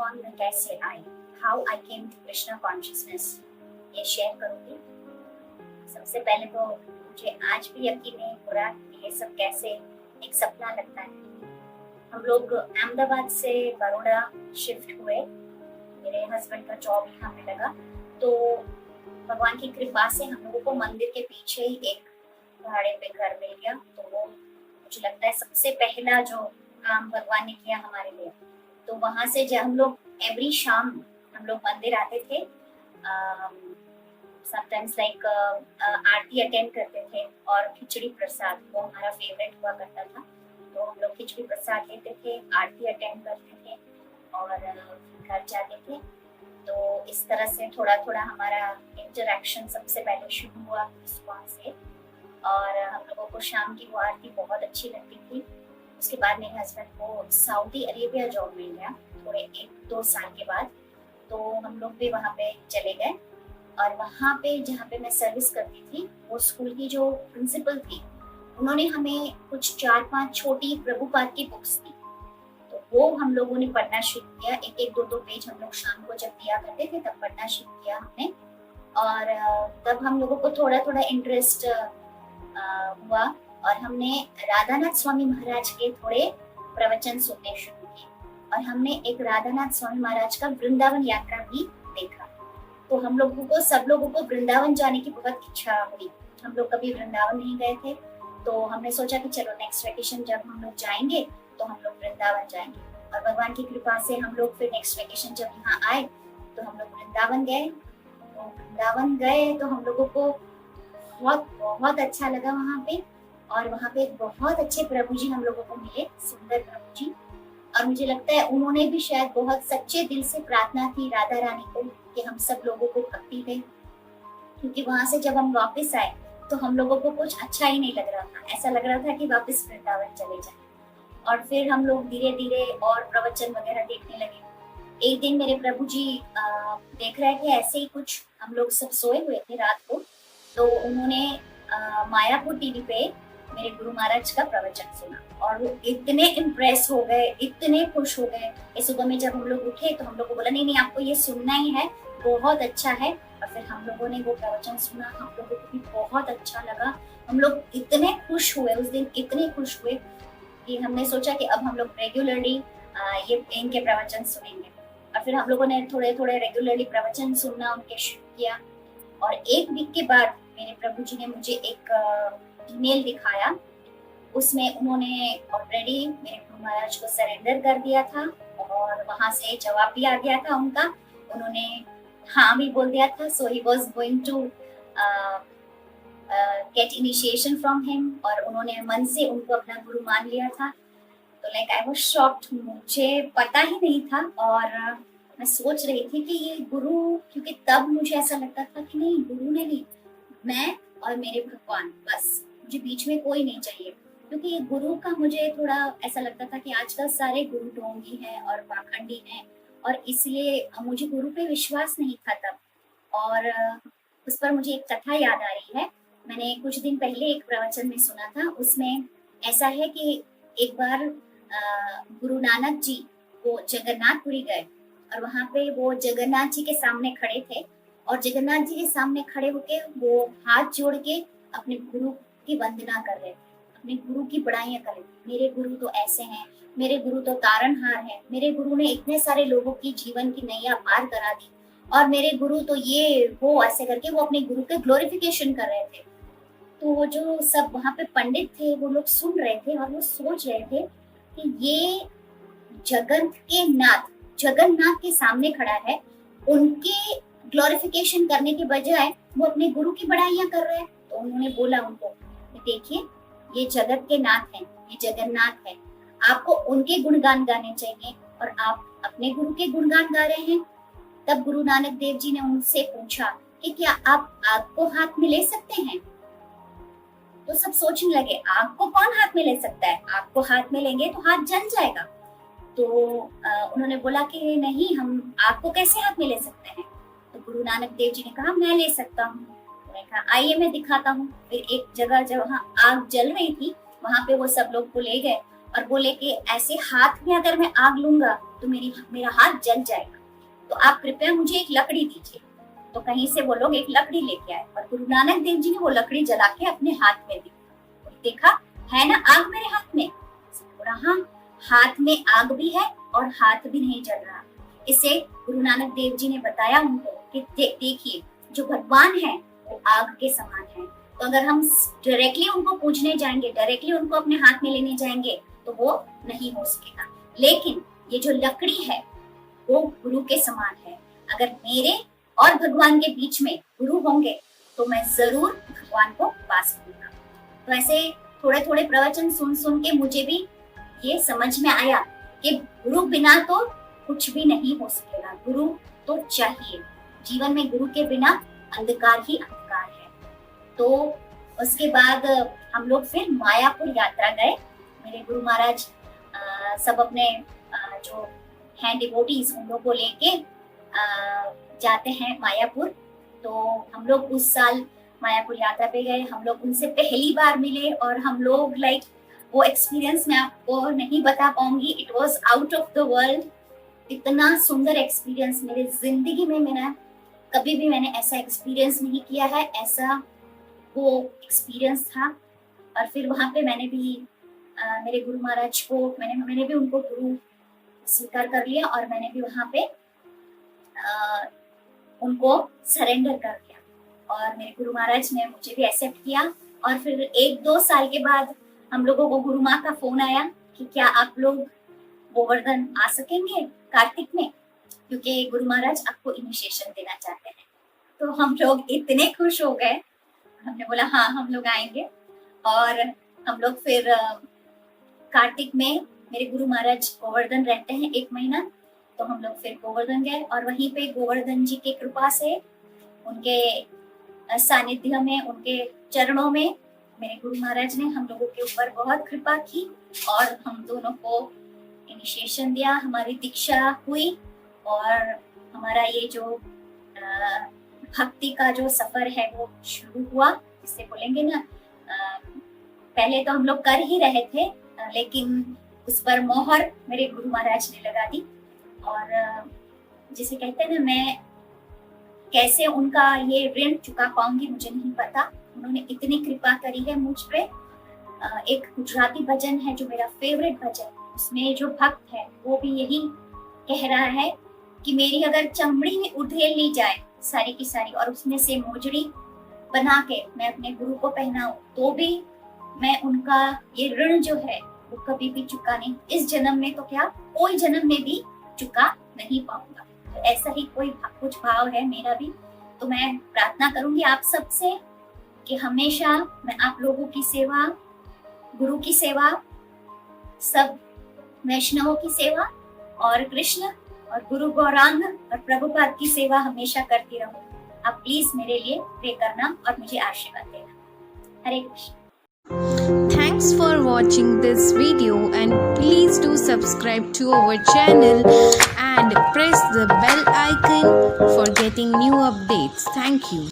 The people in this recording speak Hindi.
प्लेटफॉर्म में कैसे आई, how I came to Krishna consciousness, ये शेयर करूंगी। सबसे पहले तो मुझे आज भी यकीन नहीं हो रहा कि ये सब कैसे एक सपना लगता है। हम लोग अहमदाबाद से बड़ौदा शिफ्ट हुए, मेरे हस्बैंड का जॉब यहाँ पे लगा, तो भगवान की कृपा से हम लोगों को मंदिर के पीछे ही एक भाड़े पे घर मिल गया। तो वो मुझे लगता है सबसे पहला जो काम भगवान ने किया हमारे लिए। तो वहां से जब हम लोग एवरी शाम हम लोग मंदिर आते थे, समटाइम्स लाइक आरती अटेंड करते थे और खिचड़ी प्रसाद वो हमारा फेवरेट हुआ करता था। तो हम लोग खिचड़ी प्रसाद लेते थे, आरती अटेंड करते थे और घर जाते थे। तो इस तरह से थोड़ा थोड़ा हमारा इंटरेक्शन सबसे पहले शुरू हुआ वहाँ से। और हम लोगों को शाम की वो आरती बहुत अच्छी लगती थी। उसके बाद मेरे हस्बैंड को सऊदी अरेबिया जॉब मिल गया थोड़े 1-2 साल के बाद। तो हम लोग भी वहाँ पे चले गए और वहाँ पे जहाँ पे मैं सर्विस करती थी, वो स्कूल की जो प्रिंसिपल थी, उन्होंने हमें कुछ 4-5 छोटी प्रभुपाद की बुक्स दी। तो वो हम लोगों ने पढ़ना शुरू किया। 1-1, 2-2 पेज हम लोग शाम को जब दिया करते थे तब पढ़ना शुरू किया हमने। और तब हम लोगों को थोड़ा थोड़ा इंटरेस्ट हुआ और हमने राधानाथ स्वामी महाराज के थोड़े प्रवचन सुनने शुरू किए। और हमने एक राधानाथ स्वामी महाराज का वृंदावन यात्रा भी देखा। तो हम लोगों को, सब लोगों को वृंदावन जाने की बहुत इच्छा हुई। हम लोग कभी वृंदावन नहीं गए थे, तो हमने सोचा कि चलो नेक्स्ट वेकेशन जब हम लोग जाएंगे तो हम लोग वृंदावन जाएंगे। और भगवान की कृपा से हम लोग फिर नेक्स्ट वेकेशन जब यहाँ आए तो हम लोग वृंदावन गए। तो वृंदावन गए तो हम लोगों को बहुत बहुत अच्छा लगा वहाँ पे। और वहाँ पे बहुत अच्छे प्रभु जी हम लोगों को मिले, सुंदर प्रभु जी। और मुझे लगता है उन्होंने भी शायद बहुत सच्चे दिल से प्रार्थना की राधा रानी को कि हम सब लोगों को भक्ति दें। क्योंकि वहां से जब हम वापस आए तो हम लोगों को कुछ अच्छा ही नहीं लग रहा था, ऐसा लग रहा था कि वापस वृंदावन चले जाए। और फिर हम लोग धीरे धीरे और प्रवचन वगैरह देखने लगे। एक दिन मेरे प्रभु जी देख रहे थे ऐसे ही कुछ, हम लोग सब सोए हुए थे रात को, तो उन्होंने मायापुर टीवी पे मेरे गुरु महाराज का प्रवचन सुना और वो इतने इम्प्रेस हो गए, इतने खुश हो गए। इस सुबह में जब हम लोग उठे तो हम लोग को बोला नहीं नहीं आपको ये सुनना ही है, बहुत अच्छा है। और फिर हम लोगों ने वो प्रवचन सुना, हम लोगों को भी बहुत अच्छा लगा। हम लोग इतने खुश हुए उस दिन, इतने खुश हुए कि हमने सोचा कि अब हम लोग रेगुलरली ये इनके प्रवचन सुनेंगे। और फिर हम लोगों ने थोड़े थोड़े रेगुलरली प्रवचन सुनना उनके शुरू किया। और 1 वीक के बाद मेरे प्रभु जी ने मुझे एक ईमेल दिखाया। उसमें उन्होंने ऑलरेडी मेरे गुरु महाराज को सरेंडर कर दिया था और वहां से जवाब भी आ गया था उनका। उन्होंने हाँ भी बोल दिया था। So he was going to get initiation from him और उन्होंने मन से उनको अपना गुरु मान लिया था। तो लाइक आई वाज शॉक्ड, मुझे पता ही नहीं था। और मैं सोच रही थी कि ये गुरु, क्योंकि तब मुझे ऐसा लगता था कि नहीं गुरु ने नहीं, मैं और मेरे भगवान, बस मुझे बीच में कोई नहीं चाहिए। क्योंकि गुरु का मुझे थोड़ा ऐसा लगता था कि आजकल सारे गुरु ढोंगी हैं और पाखंडी हैं, और इसलिए मुझे गुरु पे विश्वास नहीं था तब। और उस पर मुझे एक कथा याद आ रही है, मैंने कुछ दिन पहले एक प्रवचन में सुना था। उसमें ऐसा है कि एक बार गुरु नानक जी वो जगन्नाथपुरी गए और वहां पे वो जगन्नाथ जी के सामने खड़े थे और जगन्नाथ जी के सामने खड़े होके वो हाथ जोड़ के अपने गुरु की वंदना कर रहे थे, अपने गुरु की बड़ाइयां कर रहे थे। मेरे गुरु तो ऐसे हैं, मेरे गुरु तो तारनहार हैं, मेरे गुरु ने इतने सारे लोगों की जीवन की नैया पार करा दी, और मेरे गुरु तो ये वो, ऐसे करके वो अपने गुरु के ग्लोरिफिकेशन कर रहे थे। तो वो जो सब वहां पे पंडित थे वो लोग सुन रहे थे और वो सोच रहे थे कि ये जगन्नाथ के सामने खड़ा है, उनके ग्लोरिफिकेशन करने के बजाय वो अपने गुरु की बड़ाइयां कर रहे हैं। तो उन्होंने बोला उनको, देखिए ये जगत के नाथ हैं, ये जगन्नाथ है, आपको उनके गुणगान गाने चाहिए और आप अपने गुरु के गुणगान गा रहे हैं। तब गुरु नानक देव जी ने उनसे पूछा कि क्या आप आग को हाथ में ले सकते हैं? तो सब सोचने लगे आग को कौन हाथ में ले सकता है, आग को हाथ में लेंगे तो हाथ जल जाएगा। तो उन्होंने बोला कि नहीं, हम आग को कैसे हाथ में ले सकते हैं? तो गुरु नानक देव जी ने कहा मैं ले सकता हूँ। उन्होंने कहा आइए मैं दिखाता हूँ। फिर एक जगह जहाँ आग जल रही थी वहां पे वो सब लोग को ले गए और बोले कि ऐसे हाथ में अगर मैं आग लूंगा तो मेरा हाथ जल जाएगा, तो आप कृपया मुझे एक लकड़ी दीजिए। तो कहीं से वो लोग एक लकड़ी लेके आए और गुरु नानक देव जी ने वो लकड़ी जला के अपने हाथ में दी। देखा है ना आग मेरे हाथ में। बोला हाँ, हाथ में आग भी है और हाथ भी नहीं जल रहा। इसे गुरु नानक देव जी ने बताया उनको कि देखिए जो भगवान है वो आग के समान है। तो अगर हम डायरेक्टली उनको पूछने जाएंगे, डायरेक्टली उनको अपने हाथ में लेने जाएंगे तो वो नहीं हो सकेगा। लेकिन ये जो लकड़ी है वो गुरु के समान है। अगर मेरे और भगवान के बीच में गुरु होंगे तो मैं जरूर भगवान को पा सकूंगा। तो ऐसे थोड़े थोड़े प्रवचन सुन सुन के मुझे भी ये समझ में आया कि गुरु बिना तो कुछ भी नहीं हो सकेगा, गुरु तो चाहिए। जीवन में गुरु के बिना अंधकार ही अंधकार है। तो उसके बाद हम लोग फिर मायापुर यात्रा गए। मेरे गुरु महाराज सब अपने जो हैं डिवोटीज उन लोग को लेके जाते हैं मायापुर। तो हम लोग उस साल मायापुर यात्रा पे गए। हम लोग उनसे पहली बार मिले और हम लोग लाइक वो एक्सपीरियंस मैं आपको नहीं बता पाऊंगी। It was out of the world. इतना सुंदर एक्सपीरियंस मेरे जिंदगी में मैंने ऐसा एक्सपीरियंस नहीं किया है। ऐसा वो एक्सपीरियंस था। और फिर वहां पे मैंने भी मेरे गुरु महाराज को मैंने भी उनको गुरु स्वीकार कर लिया और मैंने भी वहां पे उनको सरेंडर कर दिया और मेरे गुरु महाराज ने मुझे भी एक्सेप्ट किया। और फिर 1-2 साल के बाद हम लोगों को गुरु माँ का फोन आया कि क्या आप लोग गोवर्धन आ सकेंगे कार्तिक में, क्योंकि गुरु महाराज आपको इनिशिएशन देना चाहते हैं। तो हम लोग इतने खुश हो गए, हमने बोला हाँ हम लोग आएंगे। और हम लोग फिर कार्तिक में मेरे गुरु महाराज गोवर्धन रहते हैं 1 महीना, तो हम लोग फिर गोवर्धन गए और वहीं पे गोवर्धन जी की कृपा से उनके सानिध्य में, उनके चरणों में मेरे गुरु महाराज ने हम लोगों के ऊपर बहुत कृपा की और हम दोनों को इनिशिएशन दिया, हमारी दीक्षा हुई और हमारा ये जो भक्ति का जो सफर है वो शुरू हुआ। जिसे बोलेंगे ना, पहले तो हम लोग कर ही रहे थे लेकिन उस पर मोहर मेरे गुरु महाराज ने लगा दी। और जिसे कहते हैं ना, मैं कैसे उनका ये ऋण चुका पाऊंगी मुझे नहीं पता। उन्होंने इतनी कृपा करी है मुझ पे। एक गुजराती भजन है जो मेरा फेवरेट भजन, उसमें जो भक्त है वो भी यही कह रहा है कि मेरी अगर चमड़ी में उधेल ली जाए सारी की सारी और उसमें से मोजड़ी बना के मैं अपने गुरु को पहनाऊं तो भी मैं उनका ये ऋण जो है वो कभी भी चुका नहीं, इस जन्म में तो क्या कोई जन्म में भी चुका नहीं पाऊंगा। तो ऐसा ही कुछ भाव है मेरा भी। तो मैं प्रार्थना करूंगी आप सबसे कि हमेशा मैं आप लोगों की सेवा, गुरु की सेवा, सब वैष्णवों की सेवा और कृष्ण और गुरु गौरांग और प्रभुपाद की सेवा हमेशा करती रहूं। आप प्लीज मेरे लिए प्रे करना और मुझे आशीर्वाद देना। हरे Krishna. Thanks for watching this video and please do subscribe to our channel and press the bell icon for getting new updates. Thank you.